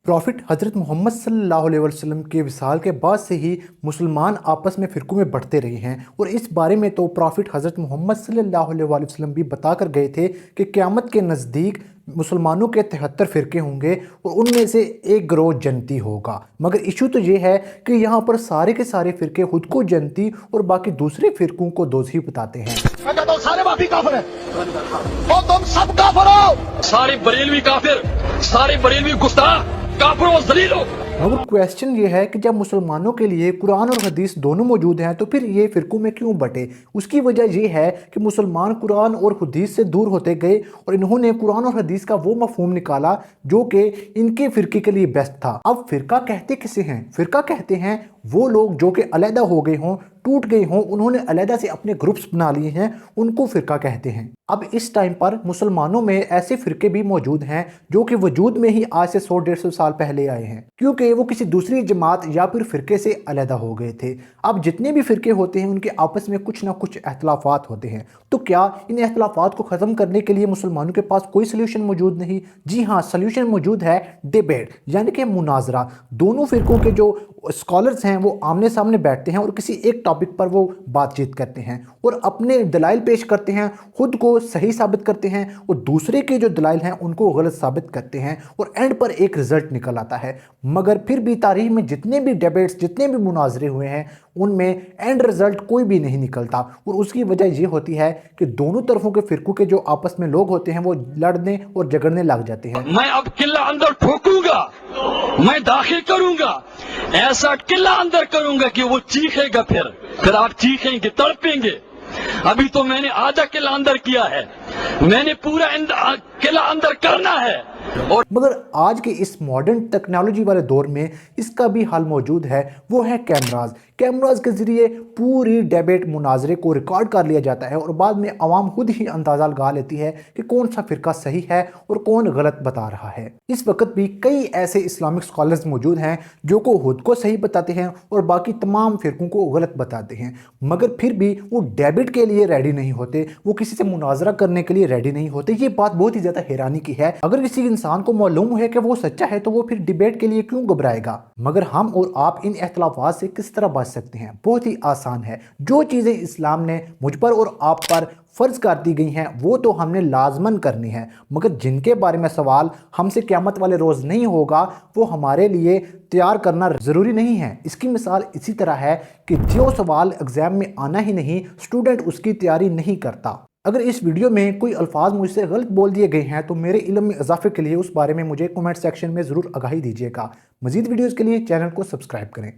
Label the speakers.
Speaker 1: Profit हज़रत मोहम्मद सल्लल्लाहु अलैहि वसल्लम के विसाल के बाद से ही मुसलमान आपस में फ़िरक़ों में बढ़ते रहे हैं और इस बारे में तो प्रॉफिट हज़रत मोहम्मद सल्लल्लाहु अलैहि वसल्लम भी बता कर गए थे कि क़यामत के नज़दीक मुसलमानों के 73 फ़िरक़े होंगे और उनमें से एक गिरोह जन्नती होगा। मगर इशू तो ये है कि यहाँ पर सारे के सारे फ़िरक़े खुद को जन्नती और बाकी दूसरे फ़िरक़ों को दोज़खी बताते हैं।
Speaker 2: मैं कहता हूं सारे बाकी काफिर हैं और तुम सब काफिर हो। सारे बरेलवी काफिर, सारे बरेलवी गुस्ताख, काफिर और जलील हो।
Speaker 1: मगर क्वेश्चन ये है कि जब मुसलमानों के लिए कुरान और हदीस दोनों मौजूद हैं तो फिर ये फ़िरक़ों में क्यों बटे। उसकी वजह ये है कि मुसलमान कुरान और हदीस से दूर होते गए और इन्होंने कुरान और हदीस का वो मफ़हूम निकाला जो कि इनके फ़िरक़े के लिए बेस्ट था। अब फ़िरक़ा कहते किसे हैं? फ़िरक़ा कहते हैं वो लोग जो कि अलहदा हो गए हों, टूट गए हों, उन्होंने अलहदा से अपने ग्रुप्स बना लिए हैं, उनको फ़िरक़ा कहते हैं। अब इस टाइम पर मुसलमानों में ऐसे फ़िरक़े भी मौजूद हैं जो कि वजूद में ही आज से 100-150 साल पहले आए हैं, क्योंकि वो किसी दूसरी जमात या फिर फ़िरक़े से अलहदा हो गए थे। अब जितने भी फ़िरक़े होते हैं उनके आपस में कुछ ना कुछ इख्तिलाफ़ात होते हैं, तो क्या इन इख्तिलाफ़ात को ख़त्म करने के लिए मुसलमानों के पास कोई सल्यूशन मौजूद नहीं? जी हाँ, सल्यूशन मौजूद है, डिबेट यानी कि मुनाजरा। दोनों फ़िरक़ों के जो स्कॉलर्स हैं वो आमने सामने बैठते हैं और किसी एक टॉपिक पर वो बातचीत करते हैं और अपने दलाइल पेश करते हैं, खुद को सही साबित करते हैं और दूसरे के जो दलाइल हैं उनको गलत साबित करते हैं और एंड पर एक रिजल्ट निकल आता है। मगर फिर भी तारीख में जितने भी डिबेट्स, जितने भी मुनाजरे हुए हैं उनमें एंड रिजल्ट कोई भी नहीं निकलता और उसकी वजह ये होती है कि दोनों तरफों के फ़िरक़ों के जो आपस में लोग होते हैं वो लड़ने और झगड़ने लग जाते हैं।
Speaker 2: मैं अब किला अंदर ठोकूंगा, मैं दाखिल करूंगा, ऐसा किला अंदर करूंगा कि वो चीखेगा, फिर आप चीखेंगे, तड़पेंगे। अभी तो मैंने आधा किला अंदर किया है, मैंने पूरा किला अंदर करना है। और
Speaker 1: मगर आज के इस मॉडर्न टेक्नोलॉजी वाले दौर में इसका भी हल मौजूद है, वो है कैमराज। कैमराज के ज़रिए पूरी डिबेट मुनाजरे को रिकॉर्ड कर लिया जाता है और बाद में आवाम खुद ही अंदाज़ा लगा लेती है कि कौन सा फ़िरक़ा सही है और कौन गलत बता रहा है। इस वक्त भी कई ऐसे इस्लामिक स्कॉलर्स मौजूद हैं जो को खुद को सही बताते हैं और बाकी तमाम फ़िरक़ों को गलत बताते हैं, मगर फिर भी वो डिबेट के लिए रेडी नहीं होते, वो किसी से मुनाजरा करने के लिए रेडी नहीं होते। ये बात बहुत ही ज़्यादा हैरानी की है। अगर किसी इंसान को मालूम है कि वो सच्चा है तो वो फिर डिबेट के लिए क्यों घबराएगा। मगर हम और आप इन इख्तिलाफात से किस तरह बच सकते हैं? बहुत ही आसान है। जो चीज़ें इस्लाम ने मुझ पर और आप पर फ़र्ज कर दी गई हैं वो तो हमने लाजमन करनी है, मगर जिनके बारे में सवाल हमसे क़यामत वाले रोज़ नहीं होगा वो हमारे लिए तैयार करना ज़रूरी नहीं है। इसकी मिसाल इसी तरह है कि जो सवाल एग्ज़ाम में आना ही नहीं, स्टूडेंट उसकी तैयारी नहीं करता। अगर इस वीडियो में कोई अल्फाज मुझसे गलत बोल दिए गए हैं तो मेरे इल्म में इजाफे के लिए उस बारे में मुझे कमेंट सेक्शन में ज़रूर आगाही दीजिएगा। मज़ीद वीडियोज़ के लिए चैनल को सब्सक्राइब करें।